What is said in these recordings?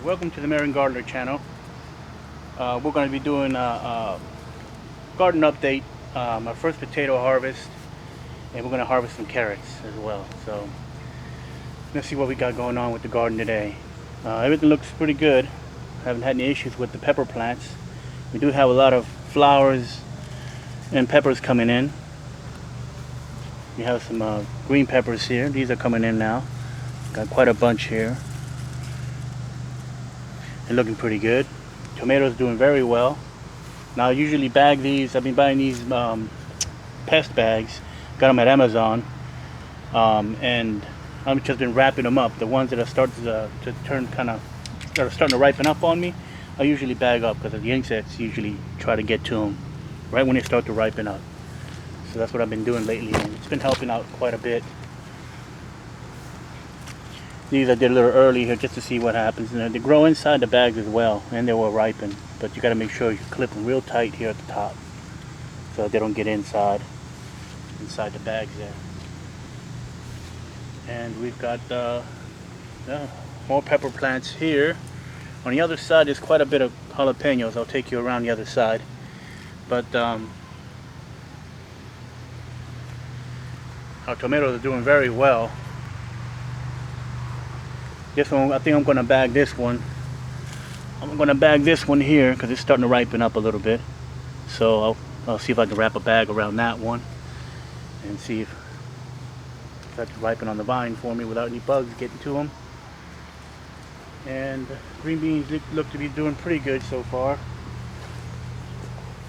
Welcome to the Marion Gardener channel. We're going to be doing a garden update, my first potato harvest, and we're going to harvest some carrots as well. So let's see what we got going on with the garden today. Everything looks pretty good. Haven't had any issues with the pepper plants. We do have a lot of flowers and peppers coming in. We have some green peppers here. These are coming in now. Got quite a bunch here. They're looking pretty good. Tomatoes doing very well. Now I usually bag these. I've been buying these pest bags. Got them at Amazon, and I've just been wrapping them up. The ones that are starting to turn that are starting to ripen up on me, I usually bag up because the insects usually try to get to them right when they start to ripen up. So that's what I've been doing lately, and it's been helping out quite a bit. These I did a little early here just to see what happens. And they grow inside the bags as well, and they will ripen. But you got to make sure you clip them real tight here at the top, so they don't get inside the bags there. And we've got more pepper plants here. On the other side, there's quite a bit of jalapenos. I'll take you around the other side. But our tomatoes are doing very well. This one, I think I'm going to bag this one. I'm going to bag this one here because it's starting to ripen up a little bit. So I'll see if I can wrap a bag around that one and see if that can ripen on the vine for me without any bugs getting to them. And green beans look to be doing pretty good so far.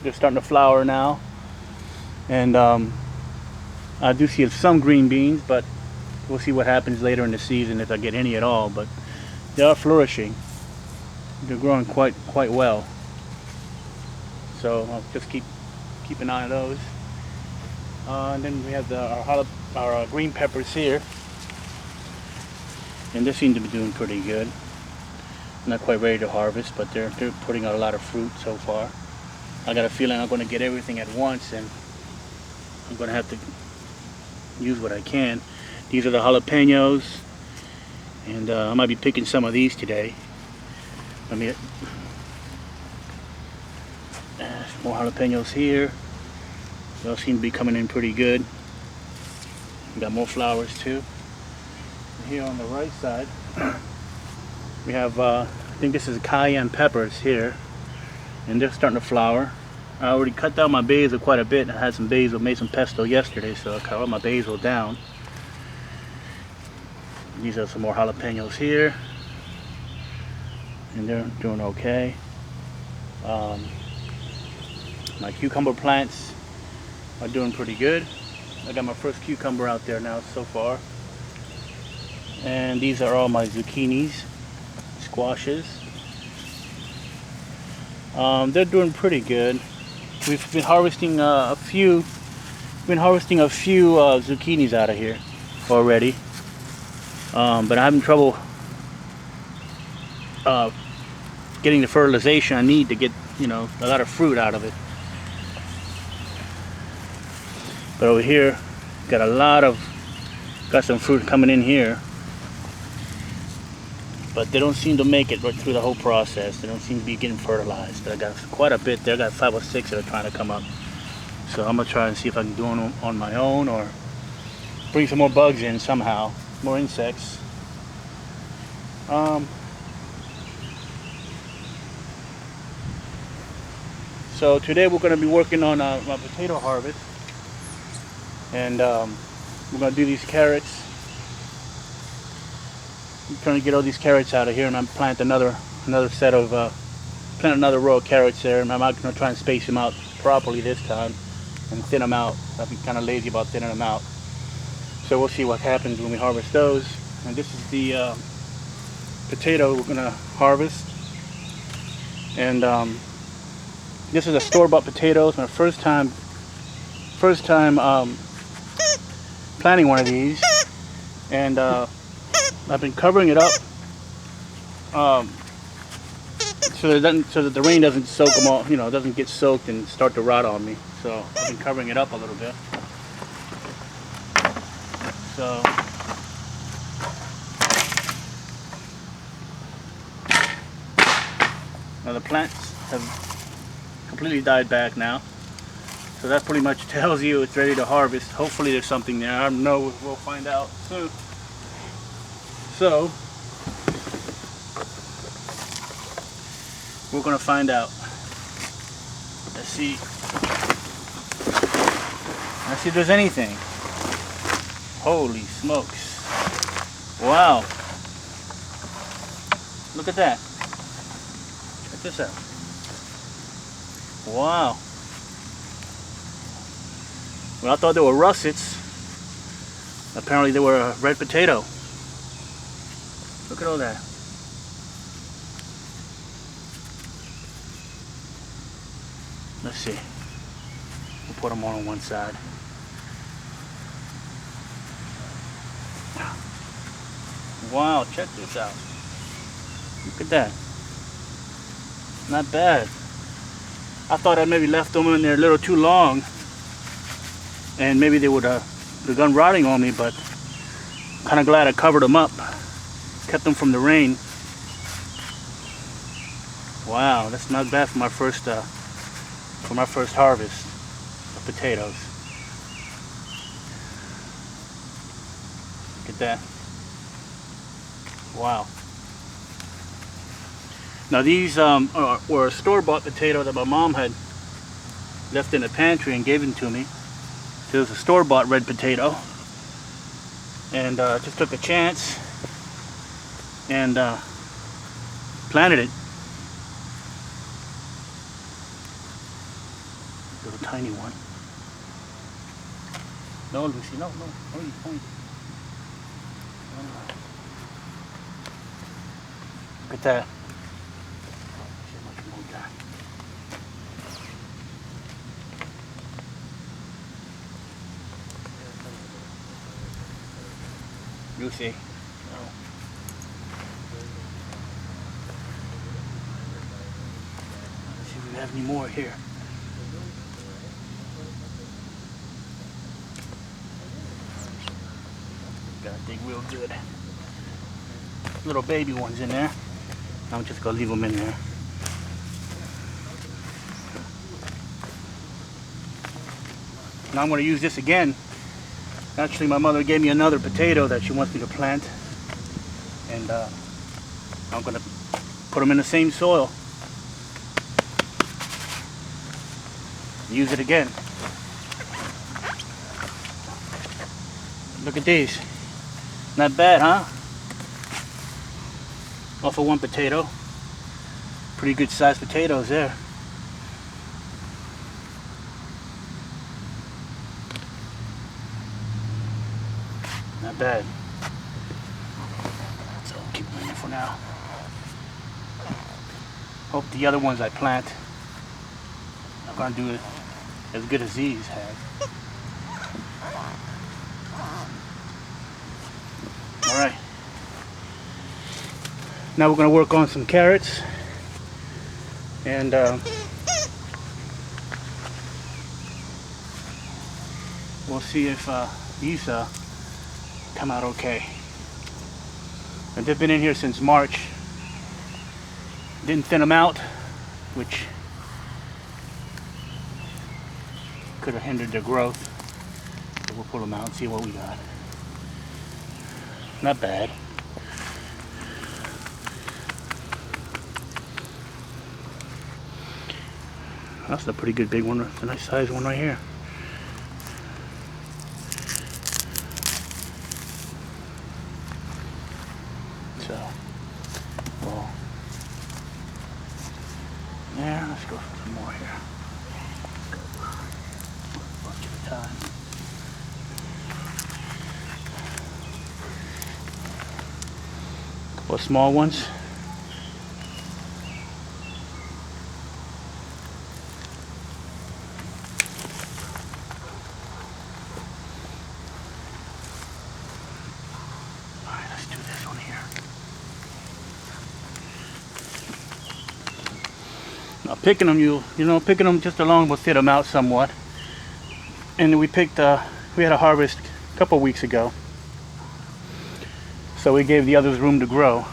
They're starting to flower now. And I do see some green beans, but we'll see what happens later in the season if I get any at all. But they are flourishing. They're growing quite well. So I'll just keep an eye on those. And then we have our green peppers here, and they seem to be doing pretty good. Not quite ready to harvest, but they're putting out a lot of fruit so far. I got a feeling I'm going to get everything at once, and I'm going to have to use what I can. These are the jalapenos, and I might be picking some of these today. More jalapenos here. They all seem to be coming in pretty good. We got more flowers too. And here on the right side, we have I think this is cayenne peppers here, and they're starting to flower. I already cut down my basil quite a bit. I had some basil, made some pesto yesterday, so I cut all my basil down. These are some more jalapenos here, and they're doing okay. My cucumber plants are doing pretty good. I got my first cucumber out there now so far. And these are all my zucchinis, squashes. They're doing pretty good. We've been harvesting a few zucchinis out of here already. But I'm having trouble getting the fertilization I need to get, a lot of fruit out of it. But over here, got some fruit coming in here, but they don't seem to make it right through the whole process. They don't seem to be getting fertilized. But I got quite a bit there. I got 5 or 6 that are trying to come up. So I'm gonna try and see if I can do them on my own or bring some more bugs in somehow. More insects. So today we're going to be working on my potato harvest, and we're going to do these carrots. I'm trying to get all these carrots out of here, and I'm plant another row of carrots there. And I'm not going to try and space them out properly this time and thin them out. I've been kind of lazy about thinning them out. So we'll see what happens when we harvest those. And this is the potato we're gonna harvest. And this is a store-bought potato. It's my first time planting one of these. And I've been covering it up so that the rain doesn't soak them all. Doesn't get soaked and start to rot on me. So I've been covering it up a little bit. So Now the plants have completely died back now. So that pretty much tells you it's ready to harvest. Hopefully there's something there. I don't know. We'll find out soon. So we're gonna find out. Let's see. Let's see if there's anything. Holy smokes. Wow. Look at that. Check this out. Wow. Well, I thought they were russets. Apparently they were a red potato. Look at all that. Let's see. We'll put them all on one side. Wow, check this out. Look at that. Not bad. I thought I maybe left them in there a little too long, and maybe they would have begun rotting on me, but I'm kind of glad I covered them up, kept them from the rain. Wow, that's not bad for my first harvest of potatoes. Look at that. Wow. Now these were a store-bought potato that my mom had left in the pantry and gave them to me. So it was a store-bought red potato, and just took a chance and planted it. Little tiny one. No, Lucy, no. Point. Look at that. You see. No. Let's see if we have any more here. Gotta dig real good. Little baby ones in there. I'm just gonna leave them in there. Now I'm gonna use this again. Actually, my mother gave me another potato that she wants me to plant, and I'm gonna put them in the same soil. Use it again. Look at these. Not bad, huh? Off of one potato. Pretty good sized potatoes there. Not bad. So I'll keep them in there for now. Hope the other ones I plant are gonna do it as good as these have. Alright. Now we're gonna work on some carrots, and we'll see if these come out okay. And they've been in here since March. Didn't thin them out, which could have hindered their growth. So we'll pull them out and see what we got. Not bad. That's a pretty good big one. It's a nice size one right here. So, well, yeah, let's go for some more here. A bunch at a time. A couple of small ones. Now picking them, picking them just along will fit them out somewhat. And we picked, we had a harvest a couple weeks ago, so we gave the others room to grow.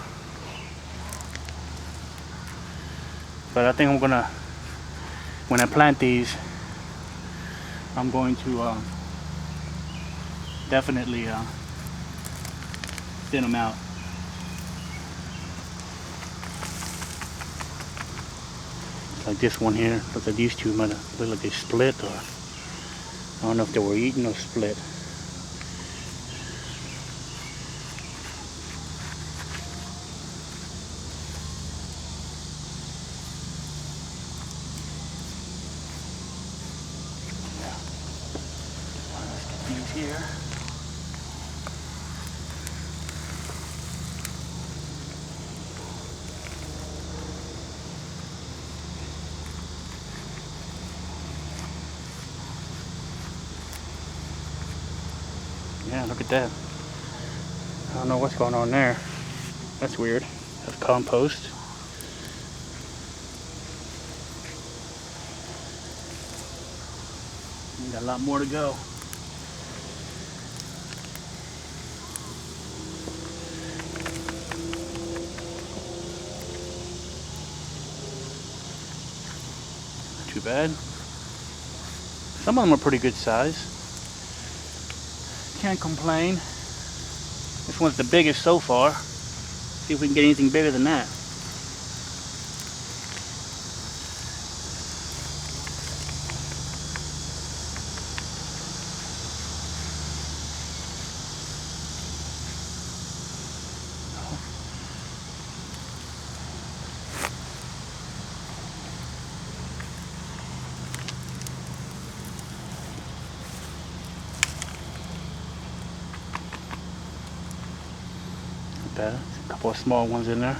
But I think I'm gonna, when I plant these, I'm going to definitely thin them out. Like this one here, look at these two, might look like they split, or I don't know if they were eaten or split. Yeah. Let's get these here. Yeah, look at that. I don't know what's going on there. That's weird. That's compost. We got a lot more to go. Not too bad. Some of them are pretty good size. Can't complain. This one's the biggest so far. See if we can get anything bigger than that. Better. A couple of small ones in there.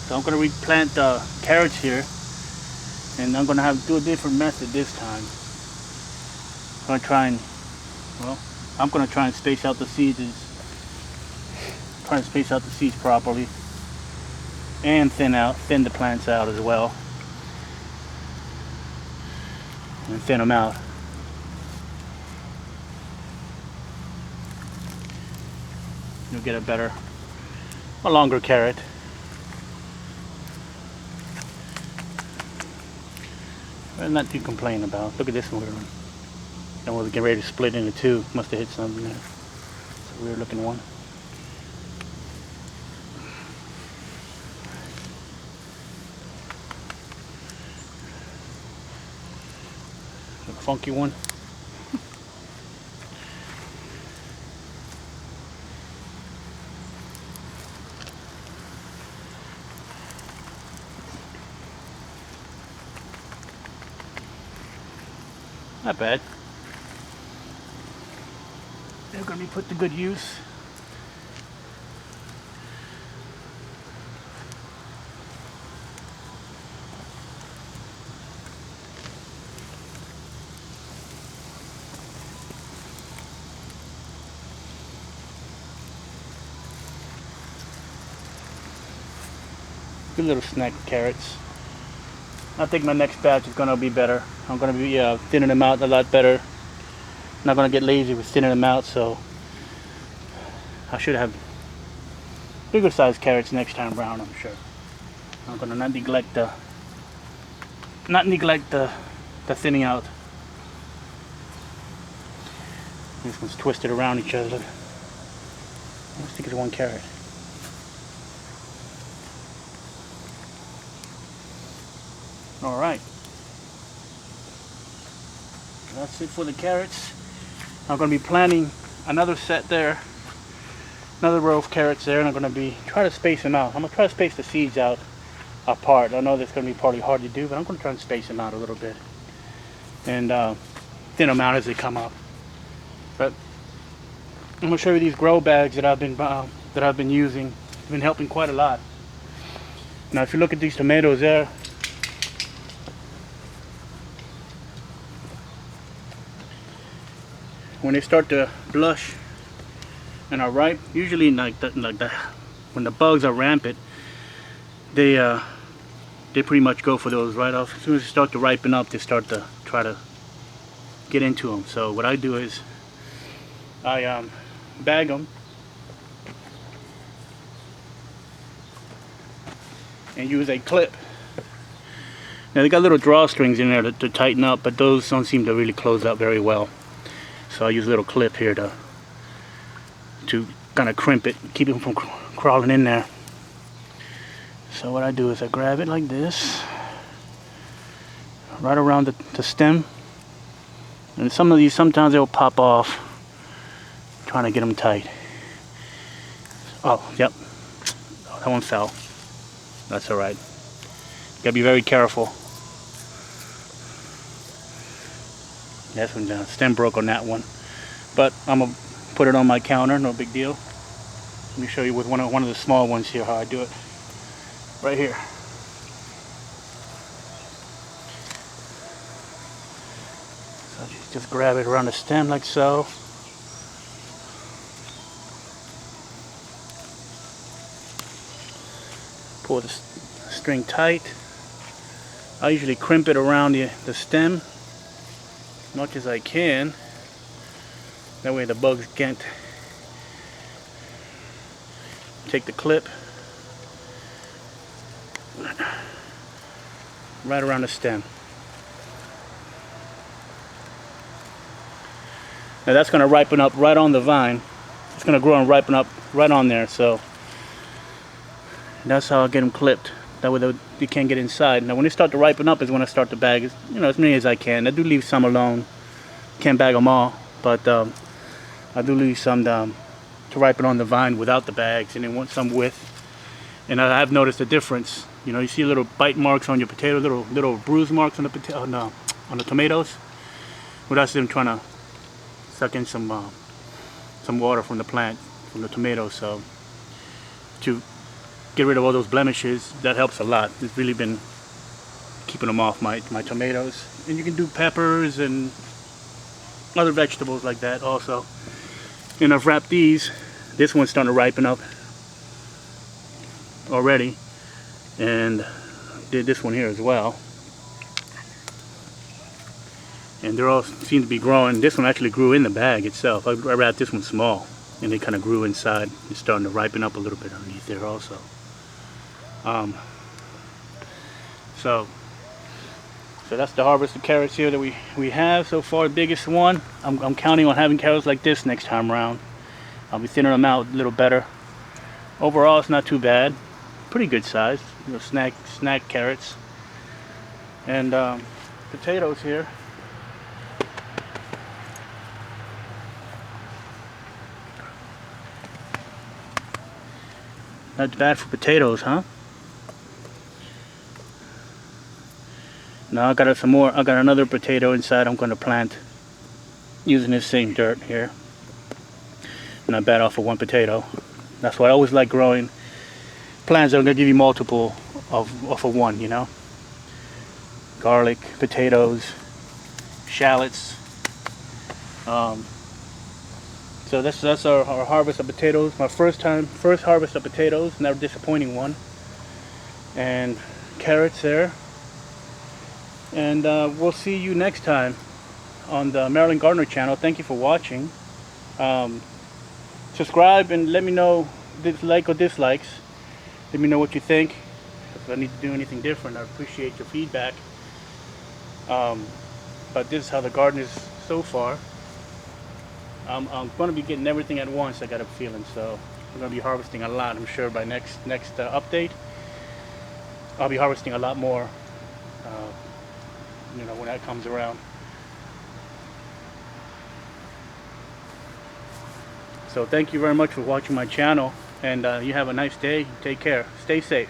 So I'm going to replant the carrots here, and I'm going to have to do a different method this time. I'm going to try and, well, I'm going to try and space out the seeds, properly, and thin the plants out as well, and thin them out. You'll get a longer carrot. Not to complain about. Look at this one. And we're getting ready to split into two. Must have hit something there. It's a weird looking one. A funky one. Not bad. They're going to be put to good use. Good little snack carrots. I think my next batch is going to be better. I'm going to be thinning them out a lot better. Not going to get lazy with thinning them out, so I should have bigger sized carrots next time around, I'm sure. I'm going to not neglect the thinning out. This one's twisted around each other. Let's think it's one carrot. All right. That's it for the carrots. I'm going to be planting another set there, another row of carrots there, and I'm going to be try to space them out. I'm going to try to space the seeds out apart. I know that's going to be probably hard to do, but I'm going to try and space them out a little bit and thin them out as they come up. But I'm going to show you these grow bags that I've been using. It's been helping quite a lot. Now, if you look at these tomatoes there, when they start to blush and are ripe, usually when the bugs are rampant, they pretty much go for those right off. As soon as they start to ripen up, they start to try to get into them. So what I do is I bag them and use a clip. Now they got little drawstrings in there to tighten up, but those don't seem to really close up very well. So I use a little clip here to kind of crimp it, keep it from crawling in there. So what I do is I grab it like this, right around the stem. And some of these, sometimes they'll pop off, trying to get them tight. Oh, yep, that one fell. That's all right. Gotta be very careful. That's when the stem broke on that one. But I'm gonna put it on my counter, no big deal. Let me show you with one of the small ones here how I do it. Right here. So just grab it around the stem like so. Pull the string tight. I usually crimp it around the stem as much as I can. That way the bugs can't take the clip right around the stem. Now that's going to ripen up right on the vine. It's going to grow and ripen up right on there. So that's how I get them clipped. That way they can't get inside. Now when they start to ripen up is when I start to bag, as many as I can. I do leave some alone. Can't bag them all, but I do leave some to ripen on the vine without the bags, and then want some with. And I have noticed a difference. You see little bite marks on your potato, little bruise marks on the on the tomatoes. Well, that's them trying to suck in some water from the plant, from the tomatoes. So to get rid of all those blemishes, that helps a lot. It's really been keeping them off my tomatoes. And you can do peppers and other vegetables like that also. And I've wrapped these. This one's starting to ripen up already, and did this one here as well. And they're all seem to be growing. This one actually grew in the bag itself. I wrapped this one small, and they kind of grew inside. It's starting to ripen up a little bit underneath there also. So that's the harvest of carrots here that we have so far. The biggest one. I'm counting on having carrots like this next time around. I'll be thinning them out a little better. Overall, it's not too bad. Pretty good size. Snack carrots. And potatoes here. Not bad for potatoes, huh? Now I got another potato inside I'm going to plant using this same dirt here. Not bad off of one potato. That's why I always like growing plants that are going to give you multiple off of one, Garlic, potatoes, shallots. So that's our harvest of potatoes. My first harvest of potatoes, never disappointing one. And carrots there. And we'll see you next time on the Maryland Gardener channel. Thank you for watching. Subscribe and let me know like or dislikes. Let me know what you think. If I need to do anything different, I appreciate your feedback. But this is how the garden is so far. I'm going to be getting everything at once, I got a feeling. So we're going to be harvesting a lot. I'm sure by next update I'll be harvesting a lot more when that comes around. So thank you very much for watching my channel, and you have a nice day. Take care. Stay safe.